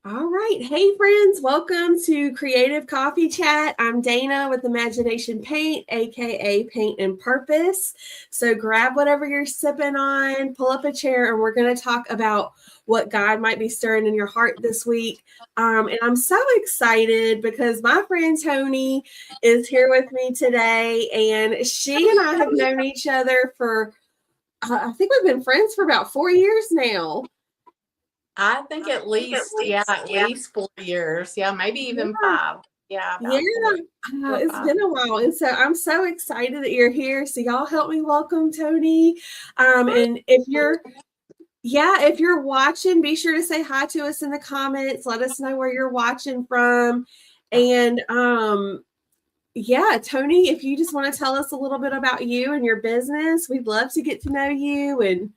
All right. Hey, friends. Welcome to Creative Coffee Chat. I'm Dana with Imagination Paint, aka Paint and Purpose. So grab whatever you're sipping on, pull up a chair, and we're going to talk about what God might be stirring in your heart this week. And I'm so excited because my friend Toni is here with me today, and she and I have known each other for, I think we've been friends for about 4 years now. I think at least 4 years. Yeah, maybe even 5. Yeah, Yeah, it's been a while. And so I'm so excited that you're here. So y'all help me welcome Toni. And if you're watching, be sure to say hi to us in the comments. Let us know where you're watching from. And Toni, if you just want to tell us a little bit about you and your business, we'd love to get to know you and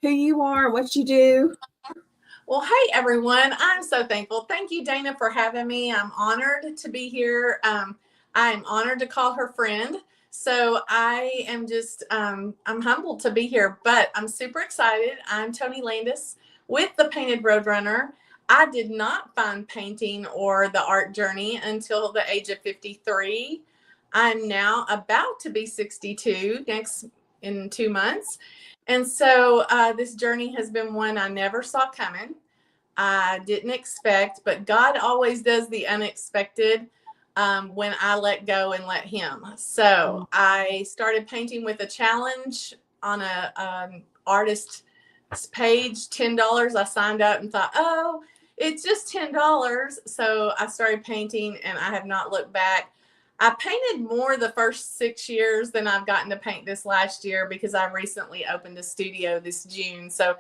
who you are and what you do. Well, hey, everyone. I'm so thankful. Thank you, Dana, for having me. I'm honored to be here. I'm honored to call her friend. So I am just, I'm humbled to be here, but I'm super excited. I'm Toni Landis with the Painted Roadrunner. I did not find painting or the art journey until the age of 53. I'm now about to be 62 in 2 months. And so this journey has been one I never saw coming. I didn't expect, but God always does the unexpected when I let go and let Him. So I started painting with a challenge on an artist's page, $10. I signed up and thought, oh, it's just $10. So I started painting and I have not looked back. I painted more the first 6 years than I've gotten to paint this last year because I recently opened a studio this June. So,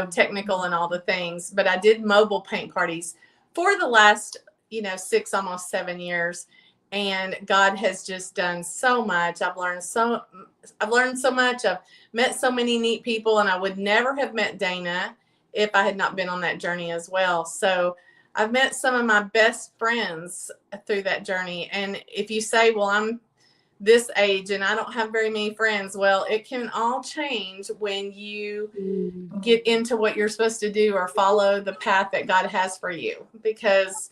technical and all the things. But I did mobile paint parties for the last, 6, almost 7 years. And God has just done so much. I've learned so much. I've met so many neat people, and I would never have met Dana if I had not been on that journey as well. So I've met some of my best friends through that journey. And if you say, well, I'm this age and I don't have very many friends, well, it can all change when you get into what you're supposed to do or follow the path that God has for you. Because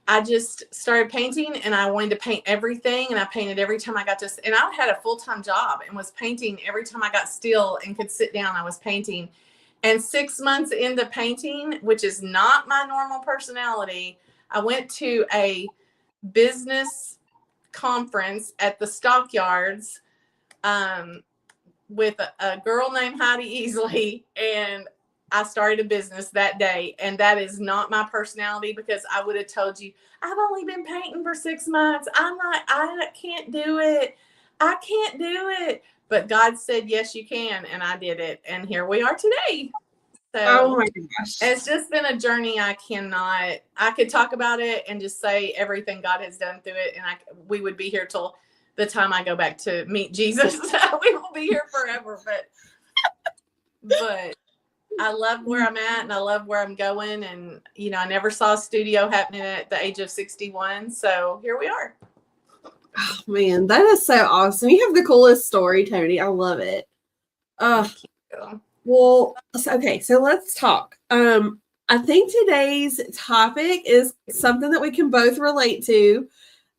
I just started painting and I wanted to paint everything, and I painted every time I got to, and I had a full-time job and was painting every time I got still and could sit down, I was painting. And 6 months into painting, which is not my normal personality, I went to a business conference at the Stockyards with a girl named Heidi Easley, and I started a business that day. And that is not my personality, because I would have told you, I've only been painting for 6 months. I can't do it. I can't do it. But God said, yes, you can. And I did it. And here we are today. So oh my gosh. It's just been a journey. I could talk about it and just say everything God has done through it. And we would be here till the time I go back to meet Jesus. We will be here forever. But I love where I'm at and I love where I'm going. And, I never saw a studio happening at the age of 61. So here we are. Oh, man, that is so awesome. You have the coolest story, Toni. I love it. Well, okay, so let's talk. I think today's topic is something that we can both relate to.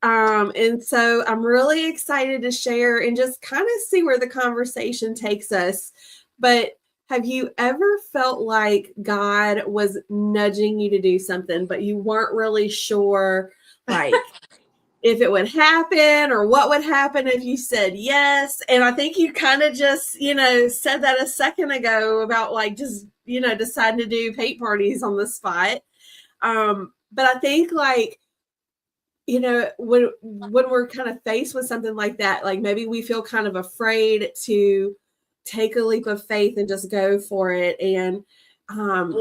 And so I'm really excited to share and just kind of see where the conversation takes us. But have you ever felt like God was nudging you to do something, but you weren't really sure, like, if it would happen or what would happen if you said yes? And I think you kind of just, said that a second ago about just, deciding to do paint parties on the spot. But I think when we're kind of faced with something like that, maybe we feel kind of afraid to take a leap of faith and just go for it. And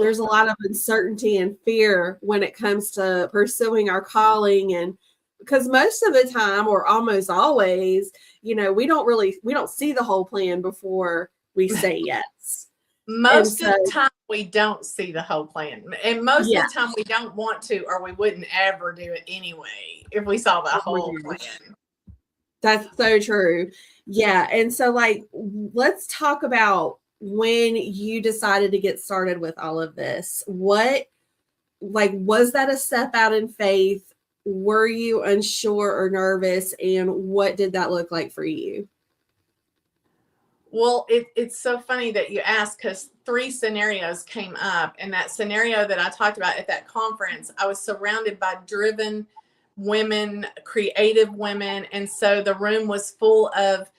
there's a lot of uncertainty and fear when it comes to pursuing our calling. And because most of the time, or almost always, we don't see the whole plan before we say yes. Most of the time we don't see the whole plan. And most of the time we don't want to, or we wouldn't ever do it anyway if we saw the whole plan. That's so true. Yeah. And so let's talk about when you decided to get started with all of this. What like, was that a step out in faith? Were you unsure or nervous? And what did that look like for you? Well, it's so funny that you asked, because 3 scenarios came up. And that scenario that I talked about at that conference, I was surrounded by driven women, creative women. And so the room was full of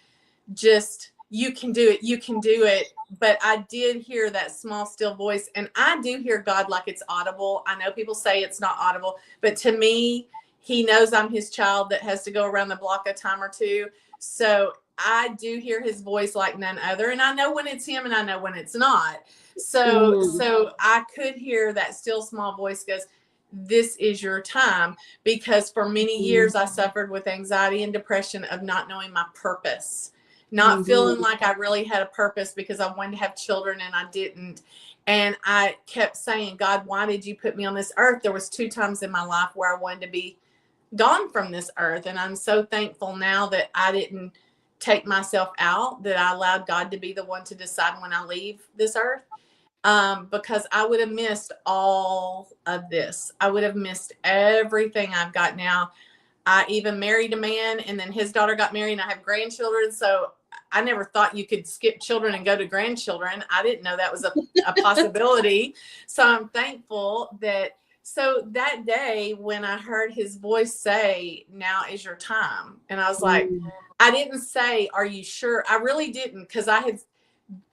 just, you can do it, you can do it. But I did hear that small, still voice. And I do hear God like it's audible. I know people say it's not audible, but to me, he knows I'm his child that has to go around the block a time or two. So I do hear his voice like none other. And I know when it's him and I know when it's not. So I could hear that still small voice goes, this is your time. Because for many years I suffered with anxiety and depression of not knowing my purpose, not feeling like I really had a purpose, because I wanted to have children and I didn't. And I kept saying, God, why did you put me on this earth? There was 2 times in my life where I wanted to be gone from this earth. And I'm so thankful now that I didn't take myself out, that I allowed God to be the one to decide when I leave this earth. Because I would have missed all of this. I would have missed everything I've got now. I even married a man, and then his daughter got married, and I have grandchildren. So I never thought you could skip children and go to grandchildren. I didn't know that was a possibility. So I'm thankful that. So that day when I heard his voice say, now is your time. And I was like, I didn't say, are you sure? I really didn't, because I had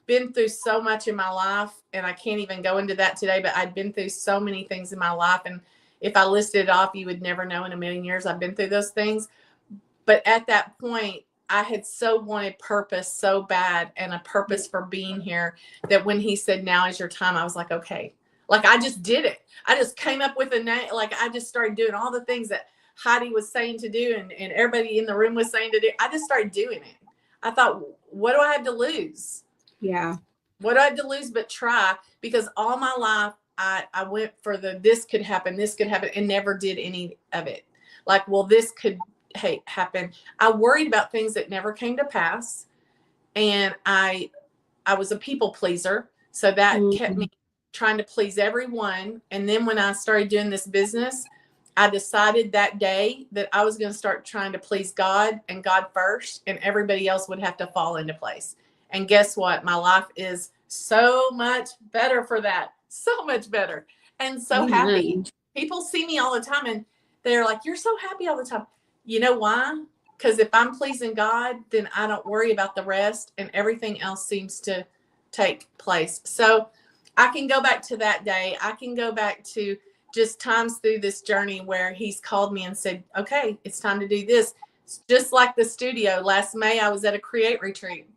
been through so much in my life, and I can't even go into that today, but I'd been through so many things in my life. And if I listed it off, you would never know in a million years I've been through those things. But at that point, I had so wanted purpose so bad, and a purpose for being here, that when he said, now is your time, I was like, okay. Like, I just did it. I just came up with a name. Like, I just started doing all the things that Heidi was saying to do, and everybody in the room was saying to do. I just started doing it. I thought, what do I have to lose? Yeah. What do I have to lose but try? Because all my life, I went for this could happen, and never did any of it. Like, well, this could happen. I worried about things that never came to pass. And I was a people pleaser. So that kept me trying to please everyone. And then when I started doing this business, I decided that day that I was going to start trying to please God, and God first, and everybody else would have to fall into place. And guess what? My life is so much better for that. So much better. And so happy. People see me all the time and they're like, you're so happy all the time. You know why? Because if I'm pleasing God, then I don't worry about the rest, and everything else seems to take place. So I can go back to that day. I can go back to just times through this journey where he's called me and said, okay, it's time to do this. It's just like the studio. Last May, I was at a Create retreat,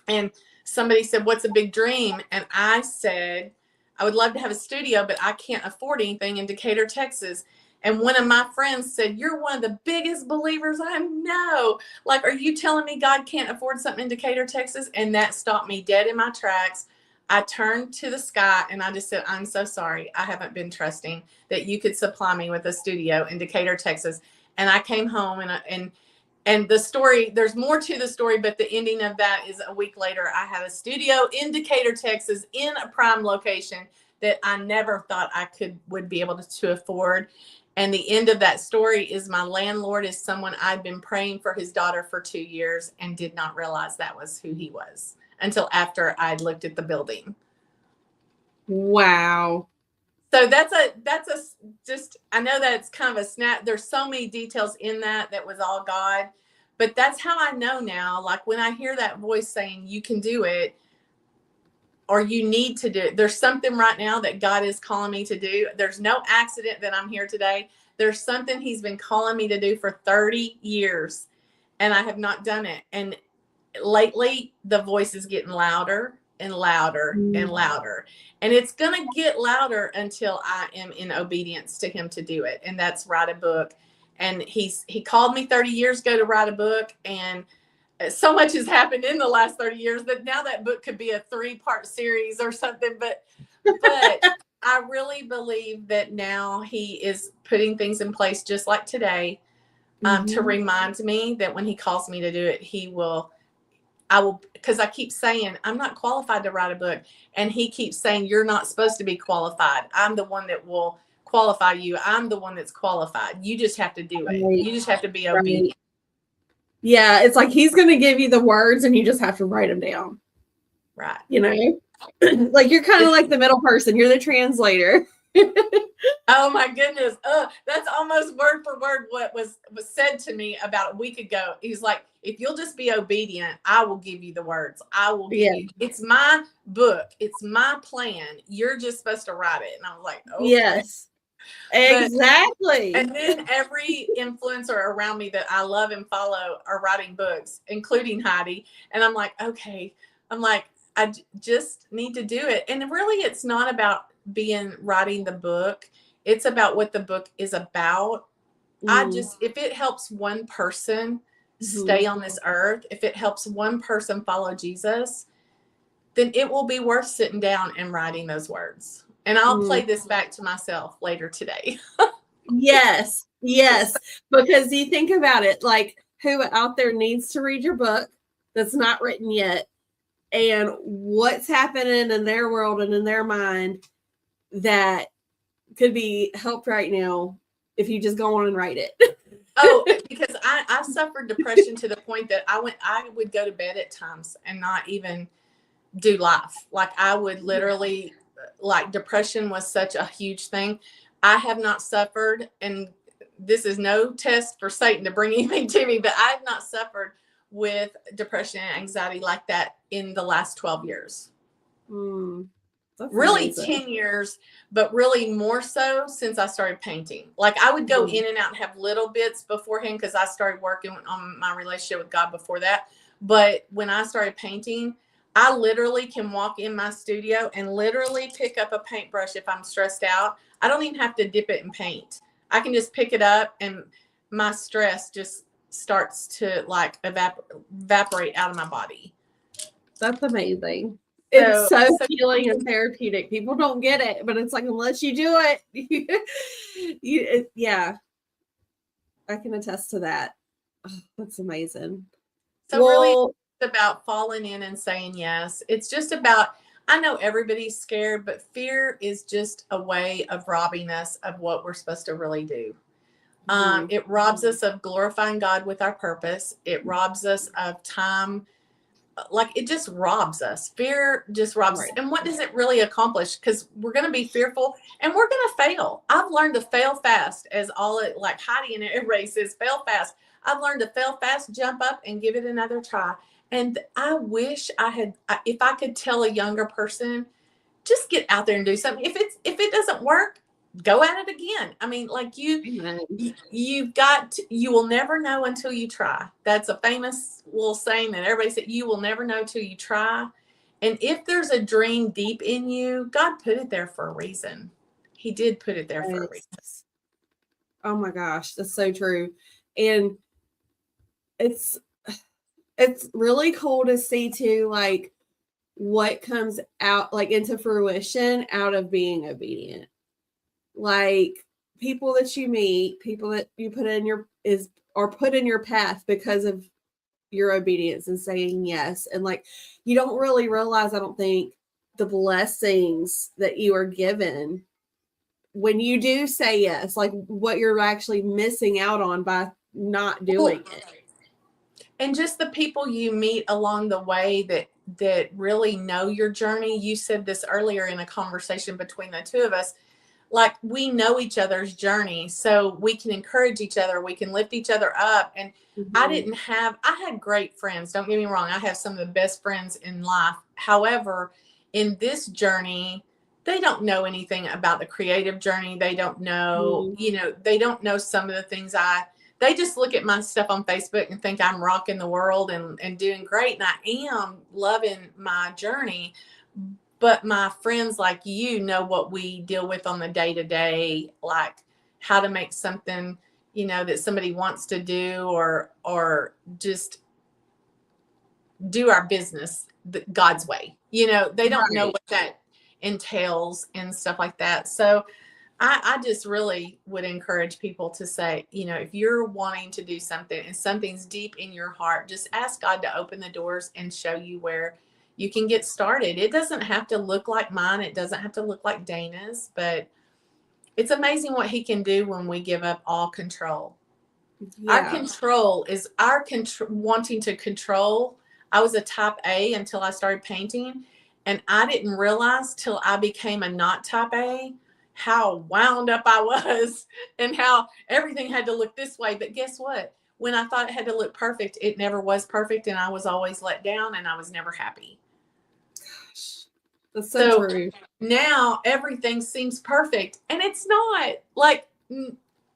and somebody said, what's a big dream? And I said, I would love to have a studio, but I can't afford anything in Decatur, Texas. And one of my friends said, you're one of the biggest believers I know. Like, are you telling me God can't afford something in Decatur, Texas? And that stopped me dead in my tracks. I turned to the sky and I just said, I'm so sorry. I haven't been trusting that you could supply me with a studio in Decatur, Texas. And I came home, and the story, there's more to the story, but the ending of that is a week later, I had a studio in Decatur, Texas, in a prime location that I never thought I would be able to afford. And the end of that story is my landlord is someone I'd been praying for his daughter for 2 years and did not realize that was who he was until after I'd looked at the building. Wow. So that's just, I know that it's kind of a snap. There's so many details in that was all God, but that's how I know now. Like, when I hear that voice saying you can do it, or you need to do it, there's something right now that God is calling me to do. There's no accident that I'm here today. There's something he's been calling me to do for 30 years, and I have not done it. And lately the voice is getting louder and louder and louder, and it's going to get louder until I am in obedience to him to do it. And that's write a book. And he called me 30 years ago to write a book, and so much has happened in the last 30 years that now that book could be a 3-part series or something. But I really believe that now he is putting things in place, just like today, to remind me that when he calls me to do it, I will, because I keep saying, I'm not qualified to write a book. And he keeps saying, you're not supposed to be qualified. I'm the one that will qualify you. I'm the one that's qualified. You just have to do it. Right. You just have to be Right. obedient. Yeah, it's like he's going to give you the words and you just have to write them down. Right. You know, like you're kind of like the middle person. You're the translator. Oh my goodness. That's almost word for word what was said to me about a week ago. He's like, if you'll just be obedient, I will give you the words. I will give you. It's my book. It's my plan. You're just supposed to write it. And I was like, okay. Yes. Exactly. And then every influencer around me that I love and follow are writing books, including Heidi. And I'm like, okay. I'm like, I just need to do it. And really, it's not about writing the book. It's about what the book is about. If it helps one person stay on this earth, if it helps one person follow Jesus, then it will be worth sitting down and writing those words. And I'll play this back to myself later today. Yes. Because you think about it, like who out there needs to read your book that's not written yet, and what's happening in their world and in their mind that could be helped right now if you just go on and write it. Oh, because I suffered depression to the point that I would go to bed at times and not even do life. Like I would literally, like depression was such a huge thing. I have not suffered, and this is no test for Satan to bring anything to me, but I have not suffered with depression and anxiety like that in the last 12 years. Really amazing. 10 years, but really more so since I started painting. Like I would go in and out and have little bits beforehand because I started working on my relationship with God before that. But when I started painting, I literally can walk in my studio and literally pick up a paintbrush if I'm stressed out. I don't even have to dip it in paint. I can just pick it up and my stress just starts to like evaporate out of my body. That's amazing. It's so healing and therapeutic. People don't get it, but it's like, unless you do it, yeah, I can attest to that. Oh, that's amazing. So really it's about falling in and saying yes. It's just about, I know everybody's scared, but fear is just a way of robbing us of what we're supposed to really do. It robs us of glorifying God with our purpose. It robs us of time. Like it just robs us. Fear just robs us. And what does it really accomplish? Because we're going to be fearful and we're going to fail. I've learned to fail fast, as like Heidi and everybody says, fail fast. I've learned to fail fast, jump up and give it another try. And I wish if I could tell a younger person, just get out there and do something. If it doesn't work, go at it again. I mean, like you will never know until you try. That's a famous little saying that everybody said, you will never know till you try. And if there's a dream deep in you, God put it there for a reason. He did put it there for a reason. Oh my gosh, that's so true. And it's really cool to see too, like what comes out like into fruition out of being obedient. Like people that you meet, people that you put in your path because of your obedience and saying yes. And like you don't really realize, I don't think, the blessings that you are given when you do say yes, like what you're actually missing out on by not doing it. And just the people you meet along the way that really know your journey. You said this earlier in a conversation between the two of us. Like we know each other's journey, so we can encourage each other. We can lift each other up. And I had great friends. Don't get me wrong. I have some of the best friends in life. However, in this journey, they don't know anything about the creative journey. They don't know, they don't know some of the things they just look at my stuff on Facebook and think I'm rocking the world and doing great. And I am loving my journey. But my friends like you know what we deal with on the day-to-day, like how to make something, that somebody wants to do or just do our business God's way. They don't know what that entails and stuff like that. So I just really would encourage people to say, if you're wanting to do something and something's deep in your heart, just ask God to open the doors and show you where you can get started. It doesn't have to look like mine. It doesn't have to look like Dana's, but It's amazing what he can do when we give up all control. Our Yeah. control is our wanting to control. I was a type A until I started painting, and I didn't realize till I became a not type A how wound up I was and how everything had to look this way. But guess what? When I thought it had to look perfect, it never was perfect, and I was always let down, and I was never happy. Gosh, that's so true. Now everything seems perfect, and it's not. Like, my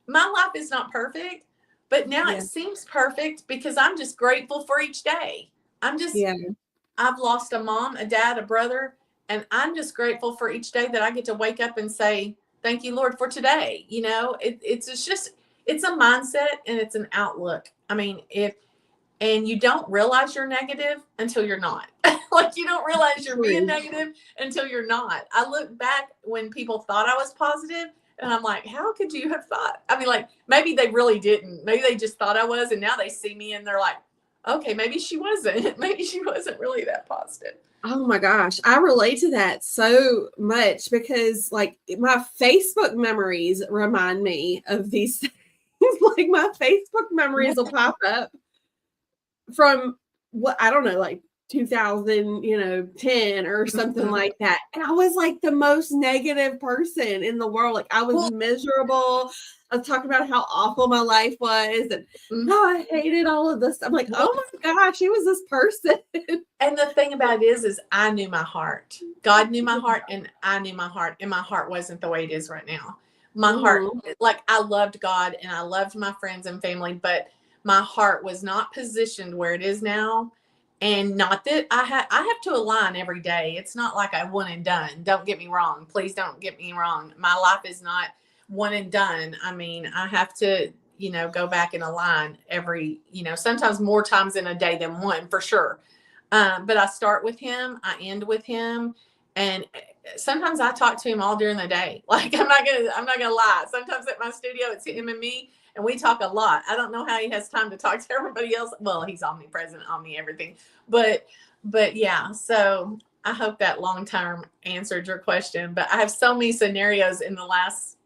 life is not perfect, but now it seems perfect because I'm just grateful for each day. I've lost a mom, a dad, a brother, and I'm just grateful for each day that I get to wake up and say, thank you, Lord, for today. You know, it's a mindset and it's an outlook. I mean, and you don't realize you're negative until you're not. Like, you don't realize you're being negative until you're not. I look back when people thought I was positive, and I'm like, how could you have thought? I mean, like, maybe they really didn't. Maybe they just thought I was, and now they see me and they're like, okay, maybe she wasn't. Maybe she wasn't really that positive. Oh my gosh, I relate to that so much because, like, my Facebook memories remind me of these things. Like, my Facebook memories will pop up from what I don't know, like 2010 or something like that. And I was like the most negative person in the world. Like, I was miserable. I was talking about how awful my life was and how I hated all of this. I'm like, oh my gosh, he was this person. And the thing about it is I knew my heart. God knew my heart, and I knew my heart, and my heart wasn't the way it is right now. My heart, like, I loved God and I loved my friends and family, but my heart was not positioned where it is now. And not that I have to align every day. It's not like I one and done. Don't get me wrong. Please don't get me wrong. My life is not one and done. I mean, I have to, go back and align every, sometimes more times in a day than one, for sure. But I start with him, I end with him, and sometimes I talk to him all during the day. Like, I'm not gonna lie. Sometimes at my studio, it's him and me, and we talk a lot. I don't know how he has time to talk to everybody else. Well, he's omnipresent, everything. But yeah. So I hope that long term answered your question. But I have so many scenarios in the last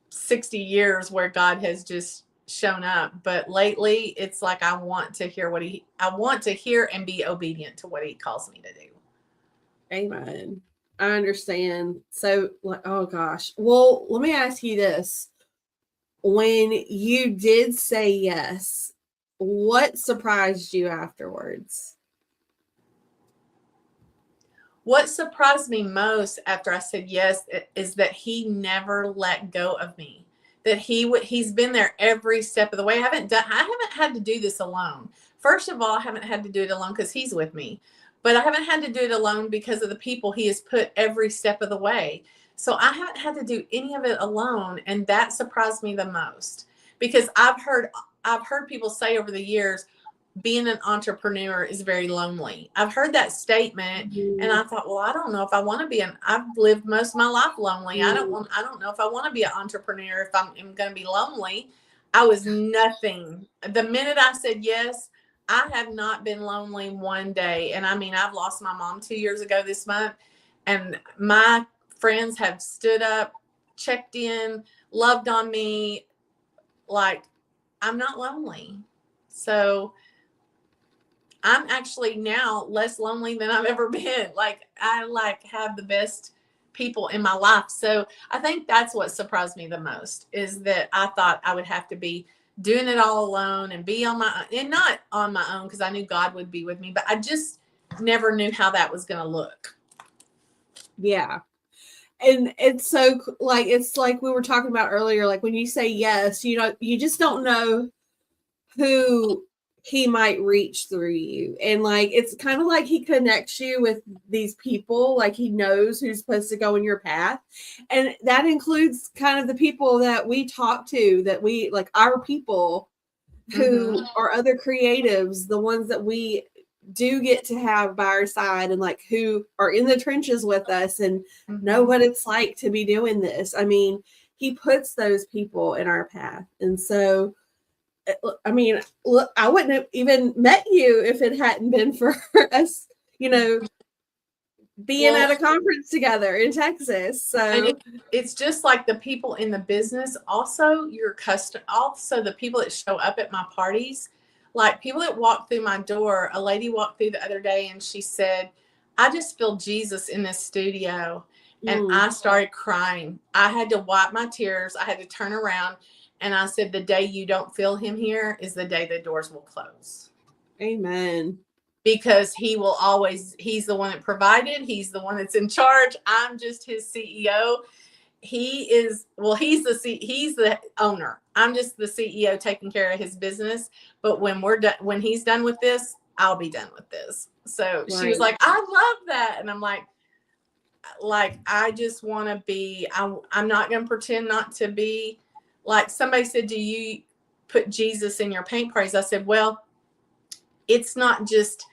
60 years where God has just shown up, but lately it's like I want to hear and be obedient to what he calls me to do. Amen. I understand. So, like, oh gosh. Well, let me ask you this. When you did say yes, what surprised you afterwards? What surprised me most after I said yes is that he never let go of me. That he's been there every step of the way. I haven't had to do this alone. First of all, I haven't had to do it alone because he's with me. But I haven't had to do it alone because of the people he has put every step of the way. So I haven't had to do any of it alone, and that surprised me the most. Because I've heard people say over the years, being an entrepreneur is very lonely. I've heard that statement, and I thought, well, I don't know if I want to be I've lived most of my life lonely. I don't know if I want to be an entrepreneur if I'm going to be lonely. I was nothing. The minute I said yes, I have not been lonely one day. And I mean, I've lost my mom 2 years ago this month, and my friends have stood up, checked in, loved on me. Like, I'm not lonely. So I'm actually now less lonely than I've ever been. Like, I have the best people in my life. So I think that's what surprised me the most, is that I thought I would have to be doing it all alone and be on my own, and not on my own because I knew God would be with me, but I just never knew how that was going to look. Yeah. And it's like we were talking about earlier, like when you say yes, you just don't know who he might reach through you. And like, it's kind of like he connects you with these people, like he knows who's supposed to go in your path. And that includes kind of the people that we talk to, that we like, our people who are other creatives, the ones that we do get to have by our side, and like who are in the trenches with us and know what it's like to be doing this. I mean, he puts those people in our path. And so, I mean, look, I wouldn't have even met you if it hadn't been for us, being at a conference together in Texas. So and it's just like the people in the business, also also the people that show up at my parties, like people that walk through my door. A lady walked through the other day and she said, I just feel Jesus in this studio. And I started crying. I had to wipe my tears. I had to turn around and I said, the day you don't feel him here is the day the doors will close. Amen. Because he's the one that provided. He's the one that's in charge. I'm just his CEO. He's the owner. I'm just the CEO taking care of his business. But when he's done with this, I'll be done with this. So she was like, I love that. And I'm like, I just want to be, I'm not going to pretend not to be. Like somebody said, do you put Jesus in your paint parties? I said, well, it's not just,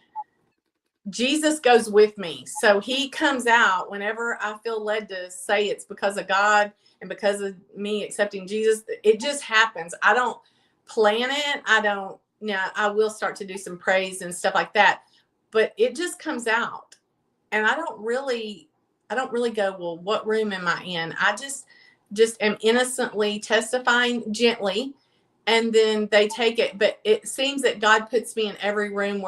Jesus goes with me. So he comes out whenever I feel led to say it's because of God and because of me accepting Jesus. It just happens. I don't plan it. I will start to do some praise and stuff like that, but it just comes out. And I don't really go, well, what room am I in? I just am innocently testifying gently, and then they take it. But it seems that God puts me in every room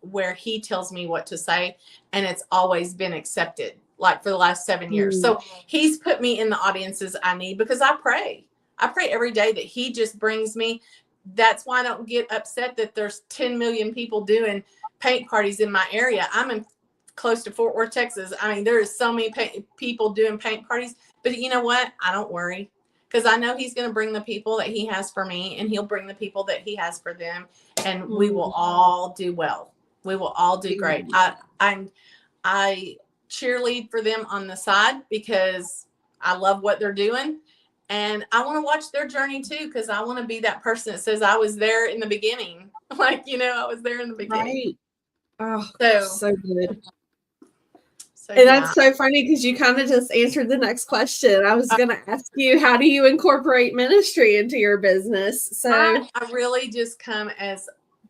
where he tells me what to say, and it's always been accepted, like for the last 7 years. So he's put me in the audiences I need because I pray every day that he just brings me. That's why I don't get upset that there's 10 million people doing paint parties in my area. I'm in close to Fort Worth, Texas. I mean, there is so many people doing paint parties, but you know what? I don't worry, because I know he's going to bring the people that he has for me, and he'll bring the people that he has for them, and we will all do well. We will all do great. I cheerlead for them on the side because I love what they're doing, and I want to watch their journey too, because I want to be that person that says I was there in the beginning. Like, I was there in the beginning. Right. Oh, so good. So, and that's so funny because you kind of just answered the next question. I was going to ask you, how do you incorporate ministry into your business? So I really just come as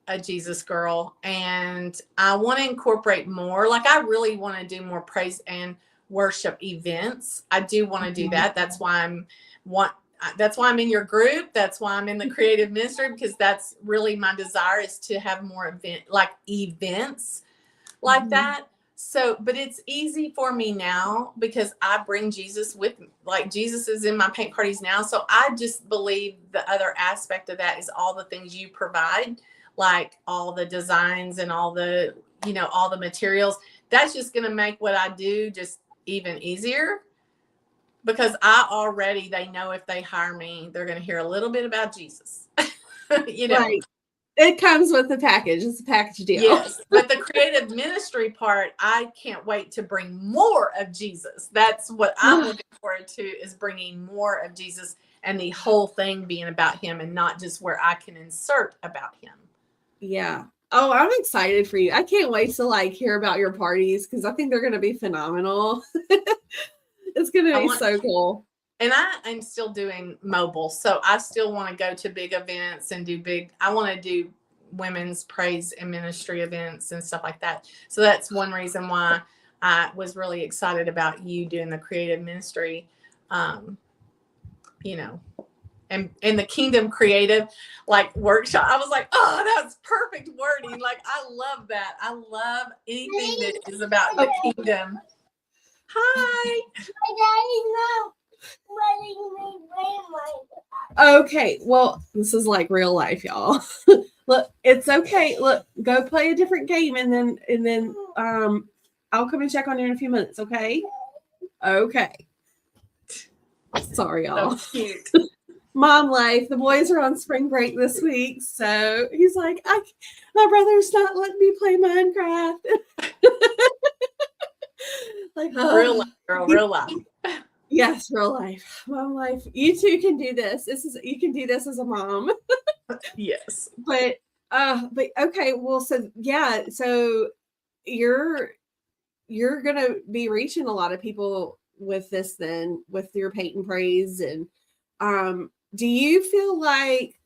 a Jesus girl, and I want to incorporate more. Like, I really want to do more praise and worship events. I do want to do that. That's why I'm in your group. That's why I'm in the creative ministry, because that's really my desire, is to have more events like that. So, but it's easy for me now because I bring Jesus with me. Like, Jesus is in my paint parties now. So I just believe the other aspect of that is all the things you provide, like all the designs and all the, all the materials. That's just going to make what I do just even easier, because they know if they hire me, they're going to hear a little bit about Jesus. Right. It comes with the package. It's a package deal. Yes, but the creative ministry part, I can't wait to bring more of Jesus. That's what I'm looking forward to, is bringing more of Jesus and the whole thing being about him, and not just where I can insert about him. Yeah. Oh, I'm excited for you. I can't wait to hear about your parties, because I think they're going to be phenomenal. It's going to be so cool. And I'm still doing mobile. So I still want to go to big events and I want to do women's praise and ministry events and stuff like that. So that's one reason why I was really excited about you doing the creative ministry, and the kingdom creative workshop. I was like, oh, that's perfect wording. Like, I love that. I love anything that is about the kingdom. Hi. Okay, well, this is like real life, y'all. Look, it's okay. Look, go play a different game, and then I'll come and check on you in a few minutes, okay? Okay. Sorry, y'all. So cute. Mom life. The boys are on spring break this week, so he's like, my brother's not letting me play Minecraft. Real life, girl, real life. Yes, real life. Mom life. You too can do this. You can do this as a mom. Yes. But okay, well, so yeah, so you're gonna be reaching a lot of people with this then, with your paint and praise. And do you feel like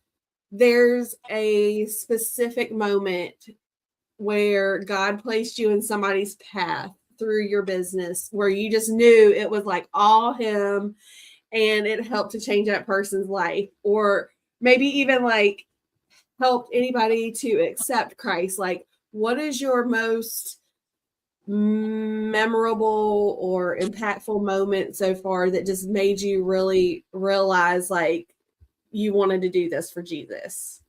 there's a specific moment where God placed you in somebody's path through your business where you just knew it was like all him and it helped to change that person's life, or maybe even like helped anybody to accept Christ? Like, what is your most memorable or impactful moment so far that just made you really realize like you wanted to do this for Jesus?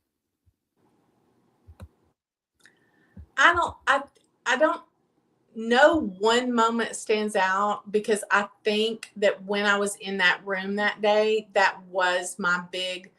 I don't know one moment stands out, because I think that when I was in that room that day, that was my big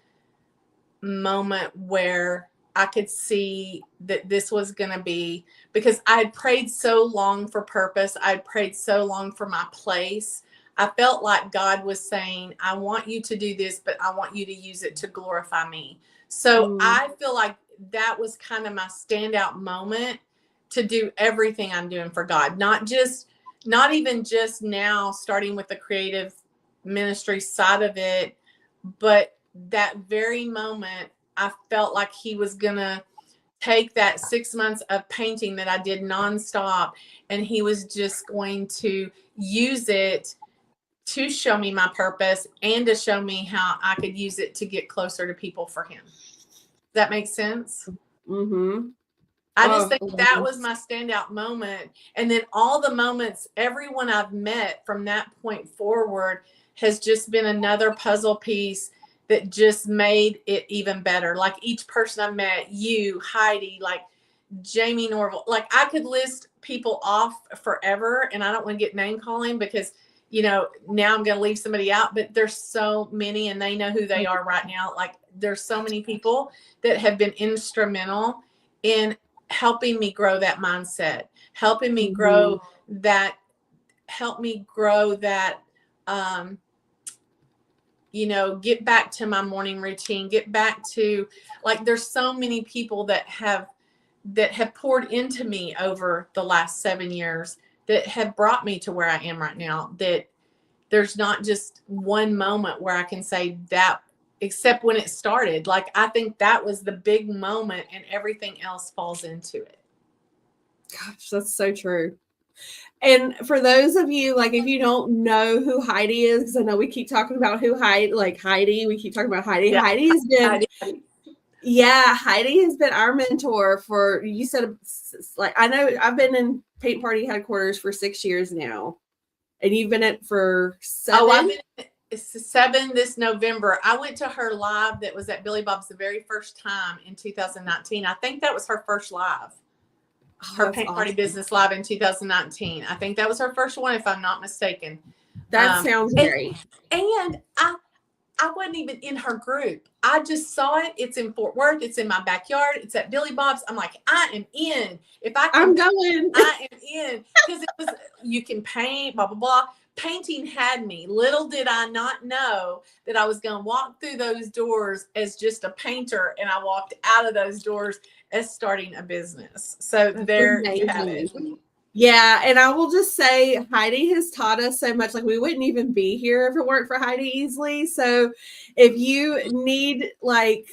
moment where I could see that this was going to be, because I had prayed so long for purpose. I had prayed so long for my place. I felt like God was saying, I want you to do this, but I want you to use it to glorify me. So I feel like that was kind of my standout moment to do everything I'm doing for God. Not even just now starting with the creative ministry side of it, but that very moment I felt like he was going to take that 6 months of painting that I did nonstop, and he was just going to use it to show me my purpose and to show me how I could use it to get closer to people for him. Does that make sense? Mm-hmm. I just think that was my standout moment. And then all the moments, everyone I've met from that point forward has just been another puzzle piece that just made it even better. Like each person I've met, you, Heidi, like Jamie Norville, like I could list people off forever, and I don't want to get name calling because, you know, now I'm going to leave somebody out, but there's so many and they know who they are right now. Like there's so many people that have been instrumental in helping me grow that mindset, helping me grow that, you know, get back to my morning routine, get back to, like, there's so many people that have poured into me over the last 7 years that have brought me to where I am right now, that there's not just one moment where I can say that, except when it started. Like, I think that was the big moment and everything else falls into it. Gosh, that's so true. And for those of you, like, if you don't know who Heidi is, because I know we keep talking about Heidi, we keep talking about Heidi. Yeah. Heidi has been, Heidi has been our mentor for, you said, like, I know I've been in Paint Party headquarters for 6 years now, and you've been in it for 7. Oh, I've been 7 this November. I went to her live that was at Billy Bob's the very first time in 2019. I think that was her first live. Her Paint Party Business Live in 2019. I think that was her first one, if I'm not mistaken. That sounds great. And I wasn't even in her group. I just saw it. It's in Fort Worth. It's in my backyard. It's at Billy Bob's. I'm like, I am in. I'm going. I am in. Because it was, you can paint, blah, blah, blah. Painting had me. Little did I not know that I was going to walk through those doors as just a painter, and I walked out of those doors as starting a business. So that's there amazing. You have it. Yeah, and I will just say Heidi has taught us so much. Like, we wouldn't even be here if it weren't for Heidi Easley. So if you need like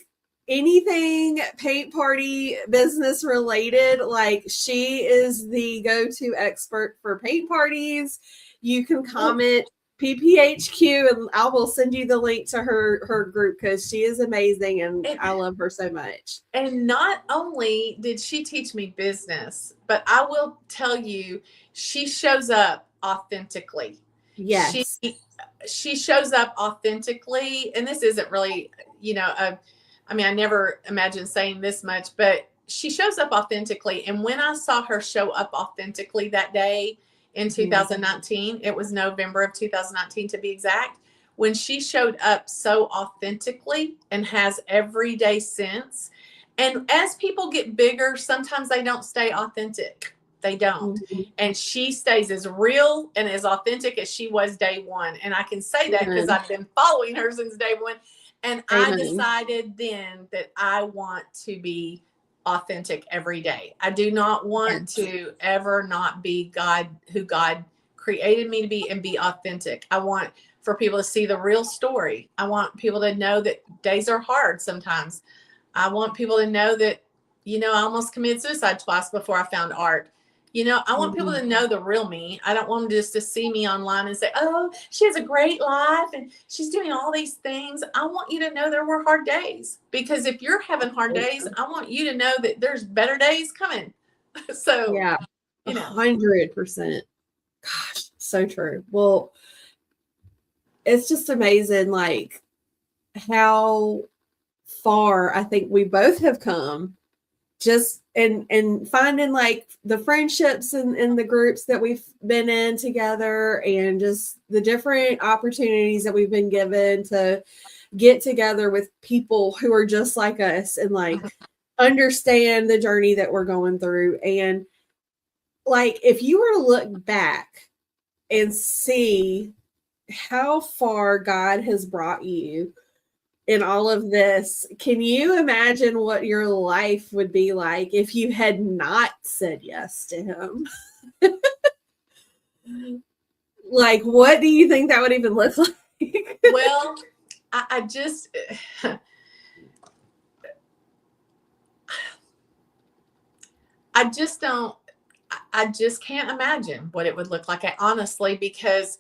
anything Paint Party business related, like, she is the go-to expert for paint parties. You can comment PPHQ and I will send you the link to her group, because she is amazing and I love her so much. And not only did she teach me business, but I will tell you, she shows up authentically. Yes. She shows up authentically. And this isn't really, you know, I mean, I never imagined saying this much, but she shows up authentically. And when I saw her show up authentically that day in 2019, it was November of 2019 to be exact, when she showed up so authentically and has every day since. And as people get bigger, sometimes they don't stay authentic. They don't. And she stays as real and as authentic as she was day one. And I can say that because I've been following her since day one. And I decided then that I want to be authentic every day. I do not want to ever not be God, who God created me to be, and be authentic. I want for people to see the real story. I want people to know that days are hard sometimes. I want people to know that, you know, I almost committed suicide twice before I found art. You know, I want people to know the real me. I don't want them just to see me online and say, oh, she has a great life and she's doing all these things. I want you to know there were hard days, because if you're having hard days, I want you to know that there's better days coming. So, yeah, 100%. Gosh, so true. Well, it's just amazing, like how far I think we both have come, just and finding like the friendships and the groups that we've been in together, and just the different opportunities that we've been given to get together with people who are just like us and like understand the journey that we're going through. And like, if you were to look back and see how far God has brought you in all of this, can you imagine what your life would be like if you had not said yes to him? Like, what do you think that would even look like? Well, I just don't, I just can't imagine what it would look like. Honestly, because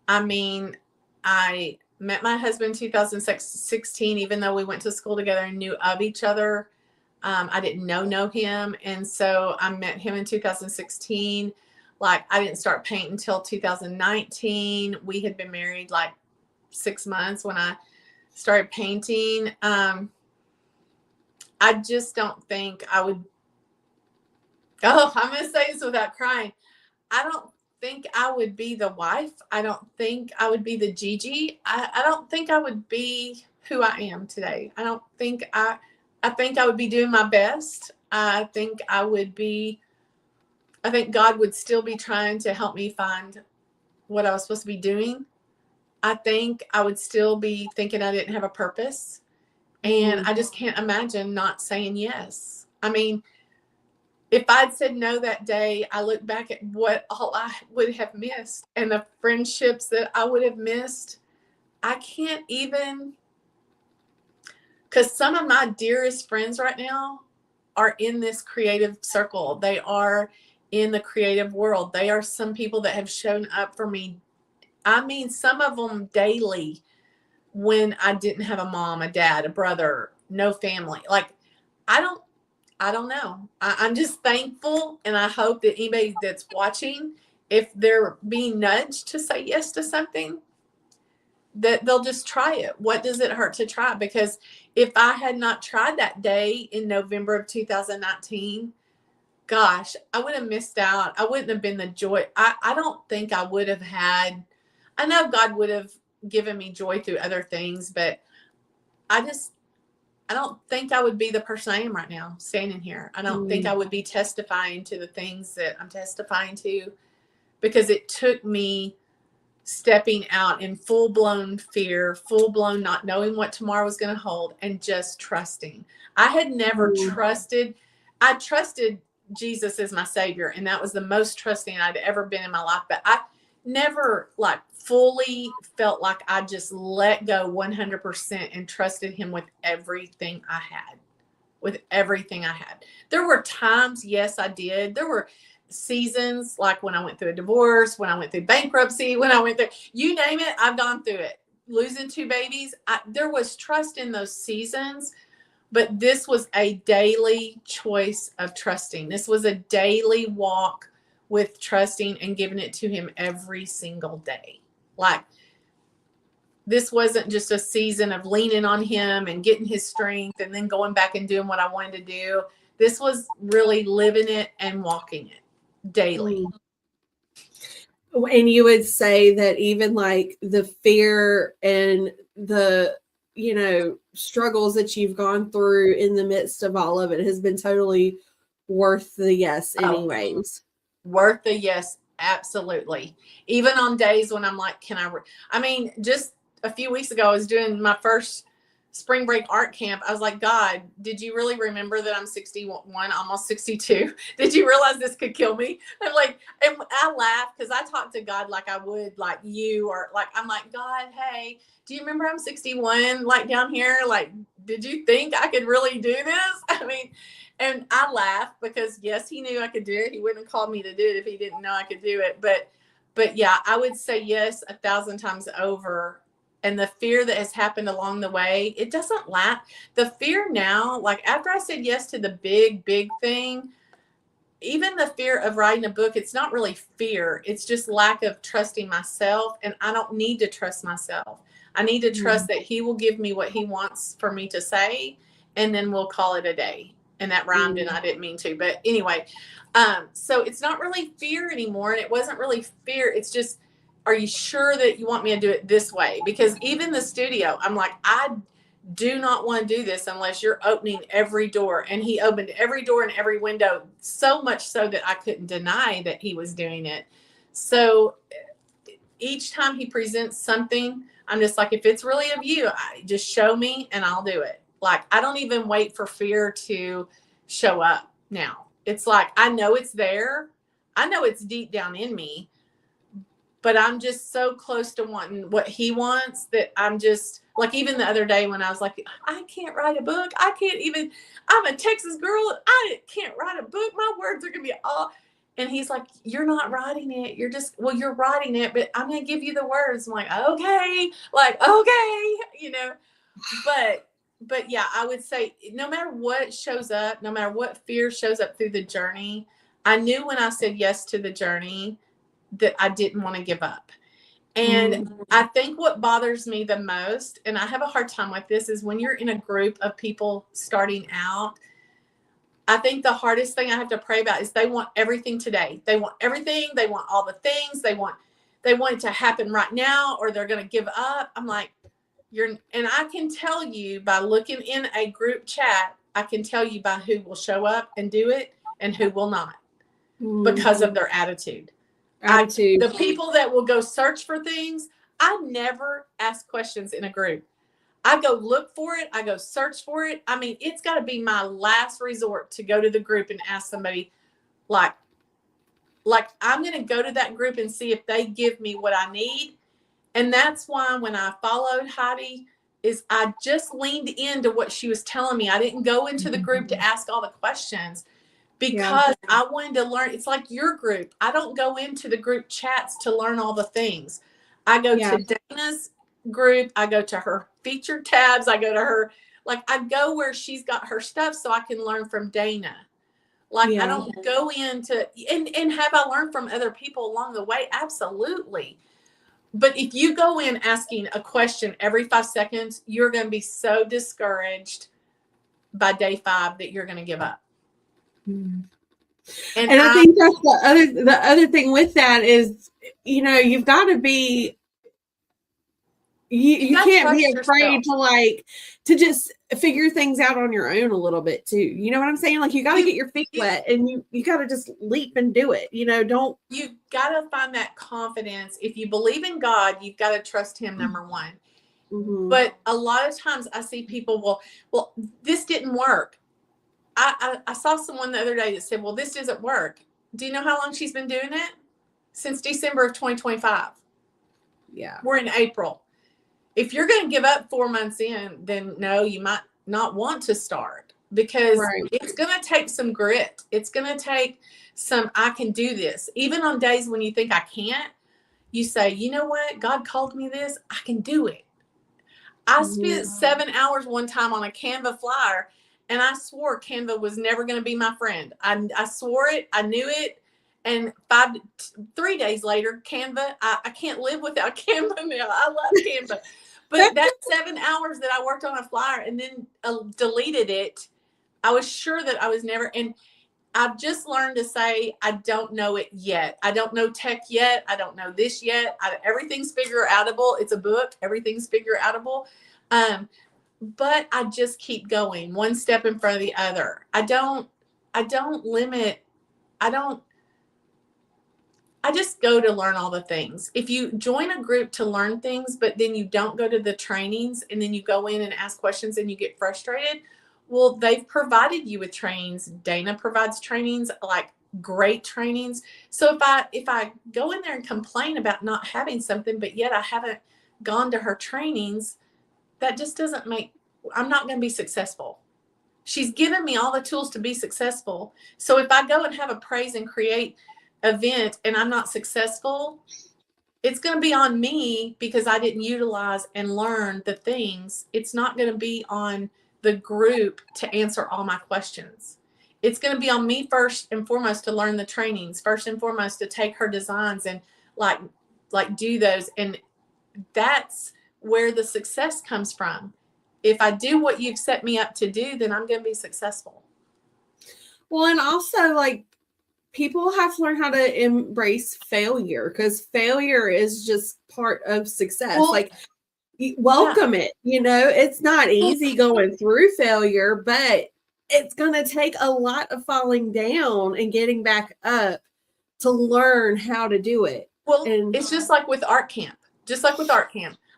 I mean, I met my husband in 2016, even though we went to school together and knew of each other. I didn't know him. And so I met him in 2016. Like, I didn't start painting until 2019. We had been married like 6 months when I started painting. I just don't think I would. Oh, I'm going to say this without crying. I don't think I would be the wife. I don't think I would be the Gigi. I don't think I would be who I am today. I think I would be doing my best. I think God would still be trying to help me find what I was supposed to be doing. I think I would still be thinking I didn't have a purpose. And I just can't imagine not saying yes. I mean, if I'd said no that day, I look back at what all I would have missed and the friendships that I would have missed. I can't even, because some of my dearest friends right now are in this creative circle. They are in the creative world. They are some people that have shown up for me. I mean, some of them daily, when I didn't have a mom, a dad, a brother, no family. Like, I don't know. I'm just thankful, and I hope that anybody that's watching, if they're being nudged to say yes to something, that they'll just try it. What does it hurt to try? Because if I had not tried that day in November of 2019, gosh, I would have missed out. I wouldn't have been the joy. I don't think I would have had. I know God would have given me joy through other things, but I don't think I would be the person I am right now, standing here. I don't think I would be testifying to the things that I'm testifying to, because it took me stepping out in full-blown fear, full-blown not knowing what tomorrow was going to hold, and just trusting. I had never trusted. I trusted Jesus as my Savior, and that was the most trusting I'd ever been in my life. But I never like fully felt like I just let go 100% and trusted him with everything I had. There were times, yes, I did. There were seasons, like when I went through a divorce, when I went through bankruptcy, when I went through, you name it, I've gone through it. Losing 2 babies. There was trust in those seasons, but this was a daily choice of trusting. This was a daily walk with trusting and giving it to him every single day. Like, this wasn't just a season of leaning on him and getting his strength and then going back and doing what I wanted to do. This was really living it and walking it daily. And you would say that even like the fear and the, struggles that you've gone through in the midst of all of it has been totally worth the yes anyways. Worth the yes, absolutely. Even on days when I'm like, I mean, just a few weeks ago, I was doing my first spring break art camp, I was like, God, did you really remember that I'm 61, almost 62? Did you realize this could kill me? I'm like, and I laugh because I talk to God like I would like you, or like, I'm like, God, hey, do you remember I'm 61, like down here? Like, did you think I could really do this? I mean, and I laugh because yes, he knew I could do it. He wouldn't have called me to do it if he didn't know I could do it. But yeah, I would say yes 1,000 times over. And the fear that has happened along the way, it doesn't laugh. The fear now, like after I said yes to the big thing, even the fear of writing a book, it's not really fear. It's just lack of trusting myself. And I don't need to trust myself. I need to trust that he will give me what he wants for me to say, and then we'll call it a day. And that rhymed and I didn't mean to. But anyway, so it's not really fear anymore. And it wasn't really fear. It's just, are you sure that you want me to do it this way? Because even the studio, I'm like, I do not want to do this unless you're opening every door. And he opened every door and every window, so much so that I couldn't deny that he was doing it. So each time he presents something, I'm just like, if it's really of you, just show me and I'll do it. Like, I don't even wait for fear to show up now. It's like, I know it's there. I know it's deep down in me, but I'm just so close to wanting what he wants that I'm just like, even the other day when I was like, I can't write a book. I can't even, I'm a Texas girl. I can't write a book. My words are going to be all, and he's like, you're not writing it. You're just, well, you're writing it, but I'm going to give you the words. I'm like, okay, but yeah, I would say no matter what shows up, no matter what fear shows up through the journey, I knew when I said yes to the journey that I didn't want to give up. And I think what bothers me the most, and I have a hard time with this, is when you're in a group of people starting out, I think the hardest thing I have to pray about is they want everything today. They want everything. They want all the things. They want it to happen right now, or they're going to give up. I'm like, and I can tell you by looking in a group chat, I can tell you by who will show up and do it and who will not because of their attitude. The people that will go search for things, I never ask questions in a group. I go look for it. I go search for it. I mean, it's got to be my last resort to go to the group and ask somebody, like I'm going to go to that group and see if they give me what I need. And that's why when I followed Heidi, is I just leaned into what she was telling me. I didn't go into the group to ask all the questions because I wanted to learn. It's like your group. I don't go into the group chats to learn all the things. I go to Dana's group. I go to her featured tabs. I go to her, like I go where she's got her stuff so I can learn from Dana. Like I don't go into, and have I learned from other people along the way? Absolutely. But if you go in asking a question every 5 seconds, you're going to be so discouraged by day 5 that you're going to give up. And I think that's the other thing with that is, you've got to be, you can't be afraid to just figure things out on your own a little bit too. You know what I'm saying? Like you got to get your feet wet and you got to just leap and do it. You got to find that confidence. If you believe in God, you've got to trust him, number one. But a lot of times I see people, well, this didn't work. I saw someone the other day that said, well, this doesn't work. Do you know how long she's been doing it? Since December of 2025. Yeah. We're in April. If you're going to give up 4 months in, then no, you might not want to start because it's going to take some grit. It's going to take some, I can do this. Even on days when you think I can't, you say, you know what? God called me this. I can do it. I spent 7 hours one time on a Canva flyer and I swore Canva was never going to be my friend. I swore it. I knew it. And 3 days later, Canva, I can't live without Canva now. I love Canva. But that 7 hours that I worked on a flyer and then deleted it, I was sure that I was never. And I've just learned to say, I don't know it yet. I don't know tech yet. I don't know this yet. Everything's figure outable. It's a book. Everything's figure outable. But I just keep going one step in front of the other. I don't limit. I just go to learn all the things. If you join a group to learn things, but then you don't go to the trainings and then you go in and ask questions and you get frustrated, well, they've provided you with trainings. Dana provides trainings, like great trainings. So if I go in there and complain about not having something, but yet I haven't gone to her trainings, that just doesn't I'm not going to be successful. She's given me all the tools to be successful. So if I go and have a praise and create event and I'm not successful, it's going to be on me because I didn't utilize and learn the things. It's not going to be on the group to answer all my questions. It's going to be on me first and foremost to learn the trainings, first and foremost to take her designs and like do those. And that's where the success comes from. If I do what you've set me up to do, then I'm going to be successful. Well, and also like people have to learn how to embrace failure, because failure is just part of success. Well, like welcome it. It's not easy going through failure, but it's going to take a lot of falling down and getting back up to learn how to do it. Well, it's just like with art camp.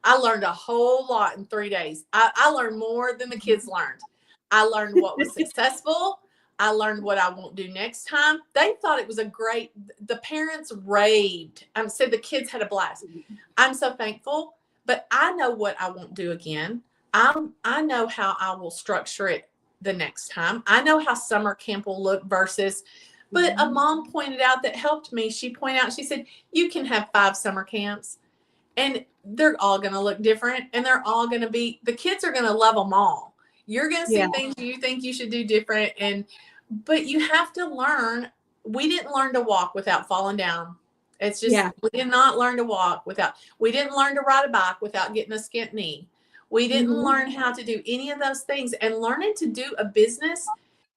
I learned a whole lot in 3 days. I learned more than the kids learned. I learned what was successful. I learned what I won't do next time. They thought it was the parents raved. Said the kids had a blast. I'm so thankful, but I know what I won't do again. I know how I will structure it the next time. I know how summer camp will look but a mom pointed out that helped me. She said, you can have 5 summer camps and they're all going to look different and they're all going to be, the kids are going to love them all. You're going to see things you think you should do different. But you have to learn. We didn't learn to walk without falling down. It's just, we did not learn to walk we didn't learn to ride a bike without getting a skint knee. We didn't learn how to do any of those things. And learning to do a business,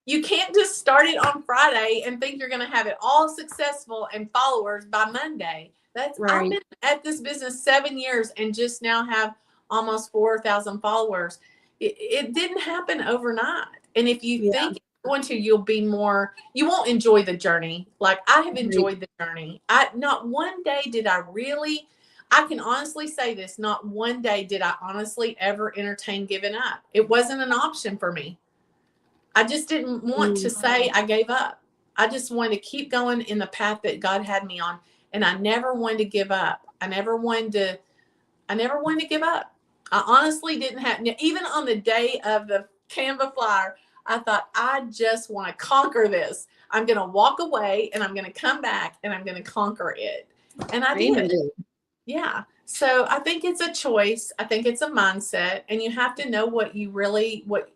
you can't just start it on Friday and think you're going to have it all successful and followers by Monday. Right. I've been at this business 7 years and just now have almost 4,000 followers. It didn't happen overnight. And if you think it's going to, you won't enjoy the journey. Like I have enjoyed the journey. Not one day did I can honestly say this, not one day did I honestly ever entertain giving up. It wasn't an option for me. I just didn't want to say I gave up. I just wanted to keep going in the path that God had me on. And I never wanted to give up. I never wanted to give up. I honestly didn't have, even on the day of the Canva flyer, I thought, I just want to conquer this. I'm going to walk away and I'm going to come back and I'm going to conquer it. And I did. Yeah. So I think it's a choice. I think it's a mindset, and you have to know what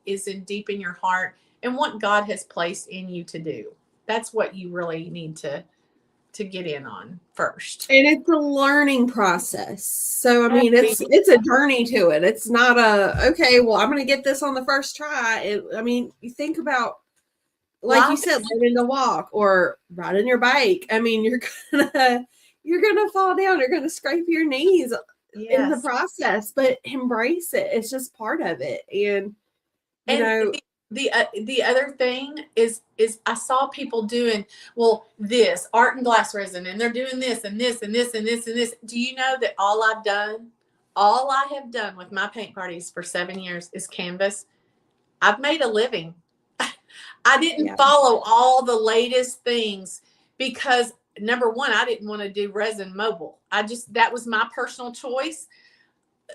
is deep in your heart and what God has placed in you to do. That's what you really need to get in on first. And it's a learning process. So, I mean, it's a journey to it. It's not I'm going to get this on the first try. You think about, like you said, learning to walk or riding your bike. I mean, you're going to fall down. You're going to scrape your knees in the process, but embrace it. It's just part of it. And the other thing is I saw people doing, this art and glass resin, and they're doing this and this and this and this and this. Do you know that all I have done with my paint parties for 7 years is canvas? I've made a living. I didn't follow all the latest things because number one, I didn't want to do resin mobile. That was my personal choice.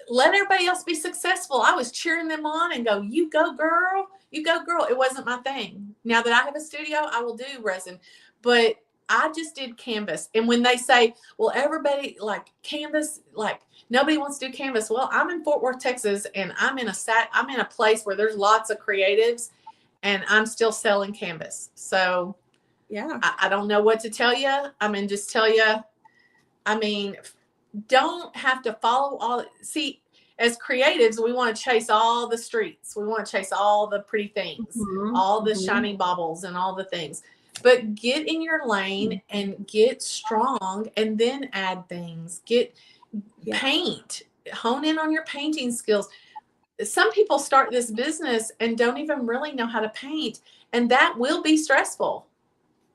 Let everybody else be successful. I was cheering them on and go, you go girl, you go girl. It wasn't my thing. Now that I have a studio, I will do resin, but I just did canvas. And when they say, well, everybody like canvas, like nobody wants to do canvas. Well, I'm in Fort Worth, Texas, and I'm in a place where there's lots of creatives and I'm still selling canvas. So yeah, I don't know what to tell you. Just tell you, don't have to follow as creatives, we want to chase all the streets. We want to chase all the pretty things, all the shiny baubles and all the things. But get in your lane and get strong and then add things. Paint, hone in on your painting skills. Some people start this business and don't even really know how to paint, and that will be stressful.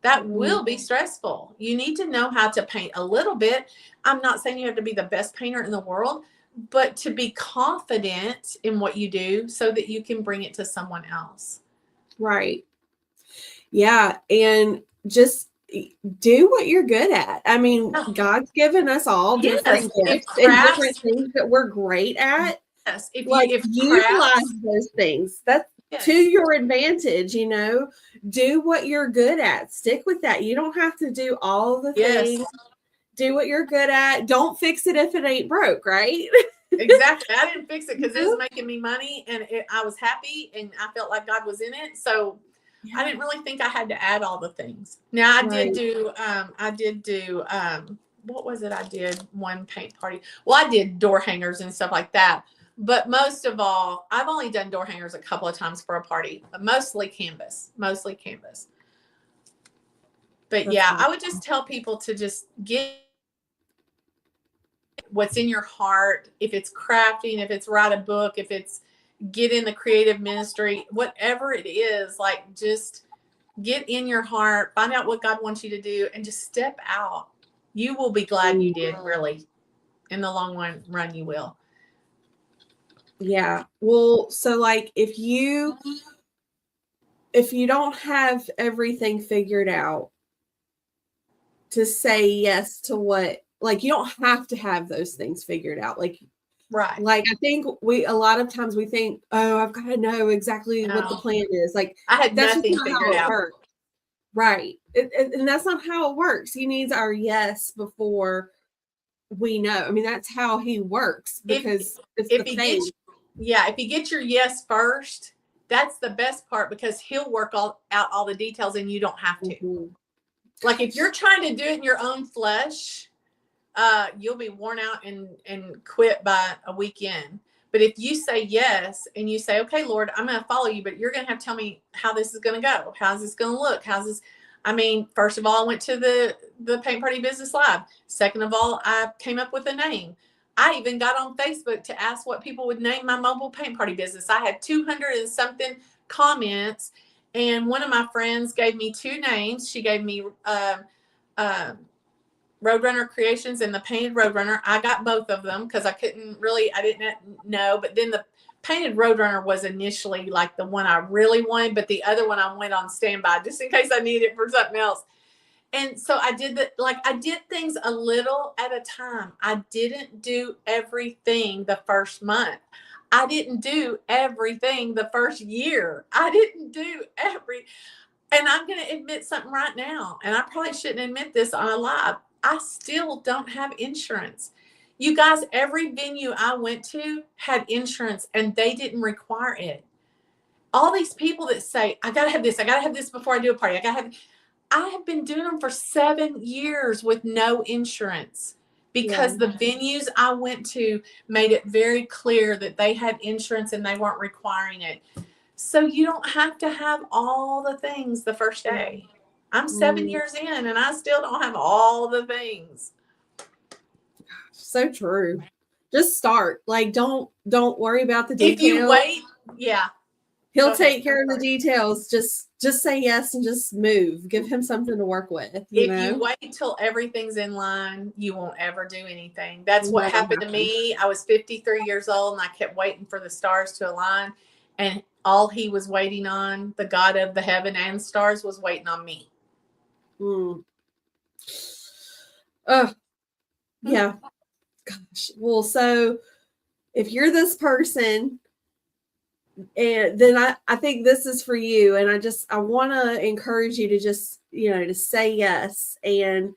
That will be stressful. You need to know how to paint a little bit. I'm not saying you have to be the best painter in the world, but to be confident in what you do so that you can bring it to someone else. Right. Yeah. And just do what you're good at. I mean, God's given us all different gifts and different things that we're great at. Yes. If utilize those things. That's to your advantage, do what you're good at. Stick with that. You don't have to do all the things. Do what you're good at. Don't fix it if it ain't broke, right? Exactly. I didn't fix it because it was making me money and I was happy and I felt like God was in it. So I didn't really think I had to add all the things. Now I did do, what was it? I did one paint party. Well, I did door hangers and stuff like that. But most of all, I've only done door hangers a couple of times for a party, but mostly canvas. But yeah, I would just tell people to just get what's in your heart. If it's crafting, if it's write a book, if it's get in the creative ministry, whatever it is, like just get in your heart, find out what God wants you to do and just step out. You will be glad you did, really. In the long run, you will. Yeah. Well, so like if you don't have everything figured out, to say yes to what, like, you don't have to have those things figured out. Like, right. Like, I think a lot of times we think, oh, I've got to know exactly what the plan is. Like, I had that's nothing not figured how it out. works. Right. And that's not how it works. He needs our yes before we know. I mean, that's how he works because it's the faith. If you get your yes first, that's the best part because he'll work out all the details and you don't have to. Mm-hmm. Like if you're trying to do it in your own flesh, you'll be worn out and quit by a weekend. But if you say yes and you say, okay, Lord, I'm going to follow you, but you're going to have to tell me how this is going to go. How's this going to look? First of all, I went to the Paint Party Business Lab. Second of all, I came up with a name. I even got on Facebook to ask what people would name my mobile paint party business. I had 200 and something comments. And one of my friends gave me 2 names. She gave me Roadrunner Creations and the Painted Roadrunner. I got both of them because I didn't know. But then the Painted Roadrunner was initially like the one I really wanted, but the other one I went on standby just in case I needed it for something else. And so I did I did things a little at a time. I didn't do everything the first month. I didn't do everything the first year. I didn't do and I'm going to admit something right now, and I probably shouldn't admit this on a live. I still don't have insurance. You guys, every venue I went to had insurance and they didn't require it. All these people that say, I got to have this before I do a party. I have been doing them for 7 years with no insurance because the venues I went to made it very clear that they had insurance and they weren't requiring it. So you don't have to have all the things the first day. I'm 7 years in and I still don't have all the things. So true. Just start. Like, don't worry about the details. If you wait, he'll take care of the details. Just say yes and just move. Give him something to work with. You wait till everything's in line, you won't ever do anything. That's what happened to me. I was 53 years old and I kept waiting for the stars to align. And all he was waiting on, the God of the heaven and stars, was waiting on me. Yeah. Gosh. Well, so if you're this person, and then I think this is for you. And I want to encourage you to just, to say yes. And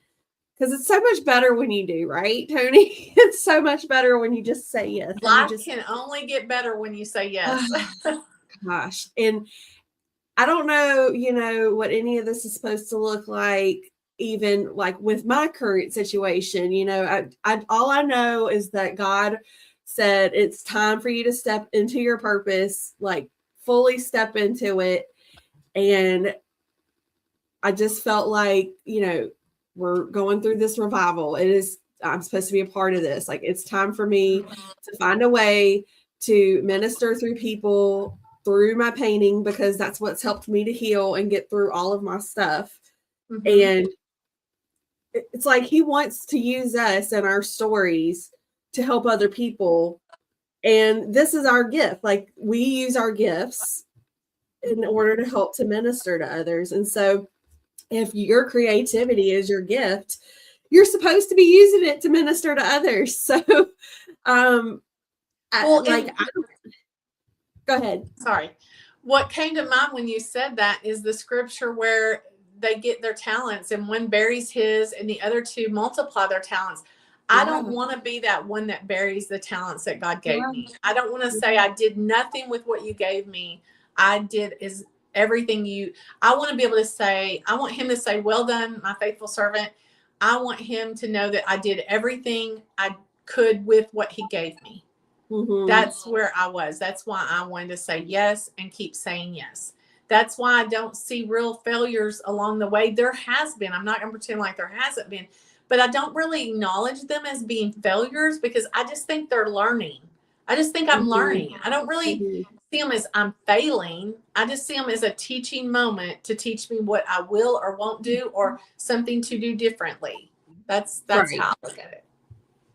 because it's so much better when you do, right, Toni? It's so much better when you just say yes. Life can only get better when you say yes. Gosh. And I don't know, what any of this is supposed to look like, even like with my current situation. All I know is that God said it's time for you to step into your purpose, like fully step into it. And I just felt like, we're going through this revival. I'm supposed to be a part of this. Like, it's time for me to find a way to minister through people through my painting, because that's what's helped me to heal and get through all of my stuff. And it's like he wants to use us and our stories to help other people. And this is our gift. Like, we use our gifts in order to help to minister to others. And so if your creativity is your gift, you're supposed to be using it to minister to others. So, go ahead. Sorry. What came to mind when you said that is the scripture where they get their talents and one buries his and the other two multiply their talents. I don't want to be that one that buries the talents that God gave me. I don't want to say I did nothing with what you gave me. I did is everything I want to be able to say, I want him to say, well done, my faithful servant. I want him to know that I did everything I could with what he gave me. That's where I was. That's why I wanted to say yes and keep saying yes. That's why I don't see real failures along the way. There has been. I'm not going to pretend like there hasn't been, but I don't really acknowledge them as being failures because I just think they're learning. I just think I'm learning. I don't really see them as I'm failing. I just see them as a teaching moment to teach me what I will or won't do or something to do differently. That's right. How I look at it.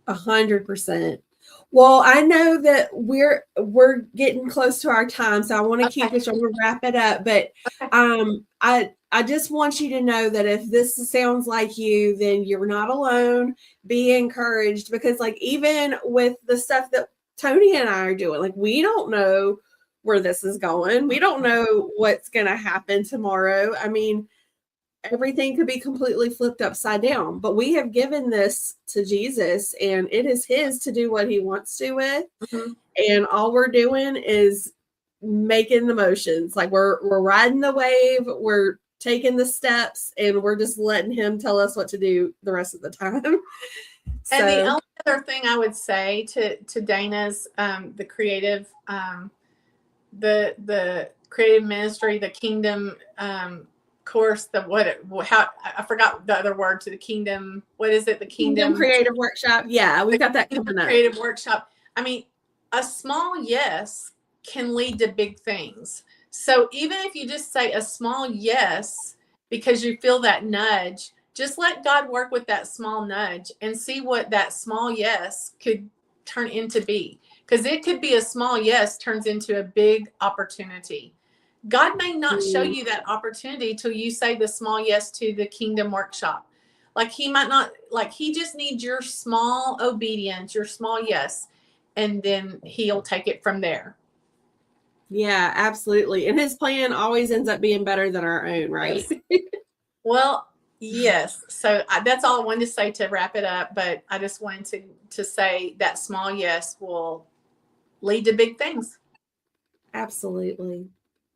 100%. Well, I know that we're getting close to our time, so I want to keep this. I'm going to wrap it up, but I just want you to know that if this sounds like you, then you're not alone. Be encouraged, because like even with the stuff that Toni and I are doing, like we don't know where this is going. We don't know what's going to happen tomorrow. I mean, everything could be completely flipped upside down, but we have given this to Jesus and it is his to do what he wants to with. And all we're doing is making the motions. Like we're riding the wave, we're taking the steps, and we're just letting him tell us what to do the rest of the time. And the only other thing I would say to Dana's, the creative, the creative ministry, the kingdom, course, I forgot the other word to the kingdom. What is it? The kingdom creative workshop. Yeah, we've got that coming up. Creative workshop. I mean, a small yes can lead to big things. So even if you just say a small yes because you feel that nudge, just let God work with that small nudge and see what that small yes could turn into be. Because it could be a small yes turns into a big opportunity. God may not show you that opportunity till you say the small yes to the kingdom workshop. Like he might not, like he just needs your small obedience, your small yes, and then he'll take it from there. Yeah, absolutely. And his plan always ends up being better than our own, right? Well, yes. So that's all I wanted to say to wrap it up. But I just wanted to say that small yes will lead to big things. Absolutely.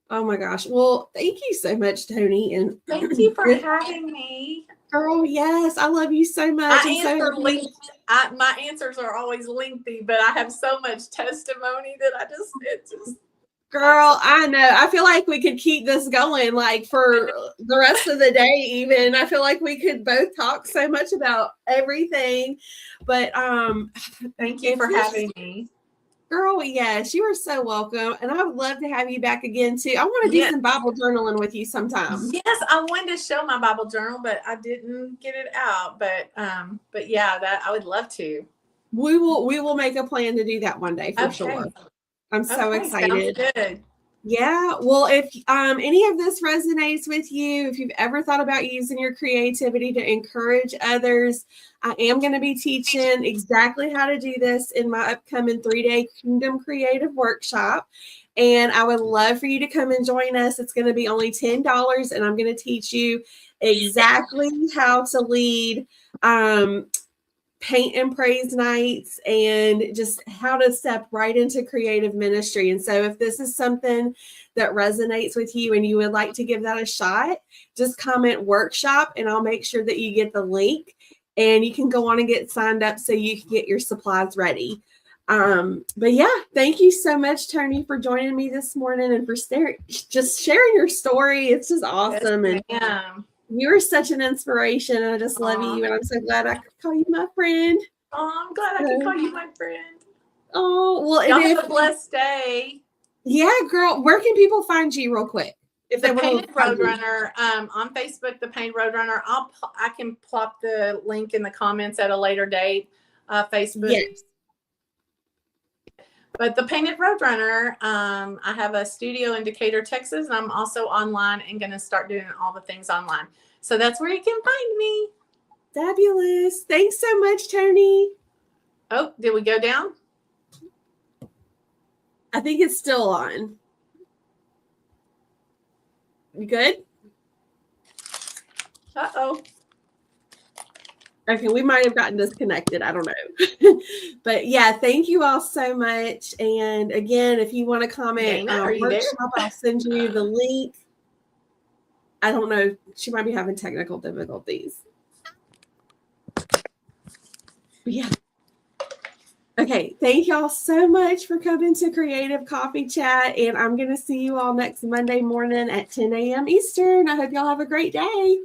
Oh my gosh. Well, thank you so much, Toni. And thank you for having me. Girl, yes. I love you so much. My answers are always lengthy, but I have so much testimony that Girl, I know. I feel like we could keep this going like for the rest of the day even. I feel like we could both talk so much about everything. But thank you for having me. Girl, yes, you are so welcome. And I would love to have you back again too. I want to do some Bible journaling with you sometime. Yes, I wanted to show my Bible journal, but I didn't get it out. But yeah, that I would love to. We will make a plan to do that one day for sure. I'm so excited. Sounds good. Yeah. Well, if any of this resonates with you, if you've ever thought about using your creativity to encourage others, I am going to be teaching exactly how to do this in my upcoming 3-day Kingdom Creative Workshop. And I would love for you to come and join us. It's going to be only $10, and I'm going to teach you exactly how to lead paint and praise nights and just how to step right into creative ministry. And so if this is something that resonates with you and you would like to give that a shot, just comment workshop and I'll make sure that you get the link and you can go on and get signed up so you can get your supplies ready. But yeah, thank you so much, Toni, for joining me this morning and for just sharing your story. It's just awesome. Yes, you are such an inspiration. I just love you. And I'm so glad I could call you my friend. Oh, I'm glad I could call you my friend. Oh, well. Y'all have a blessed day. Yeah, girl. Where can people find you real quick? If the they want Painted to find you. Roadrunner on Facebook, the Painted Roadrunner. I can plop the link in the comments at a later date. Facebook. Yes. But the Painted Roadrunner, I have a studio in Decatur, Texas, and I'm also online and going to start doing all the things online. So that's where you can find me. Fabulous. Thanks so much, Toni. Oh, did we go down? I think it's still on. You good? Uh-oh. Okay, we might have gotten disconnected. I don't know. But yeah, thank you all so much. And again, if you want to comment Dana, are you there? workshop, I'll send you the link. I don't know. She might be having technical difficulties. But yeah. Okay, thank y'all so much for coming to Creative Coffee Chat. And I'm going to see you all next Monday morning at 10 a.m. Eastern. I hope y'all have a great day.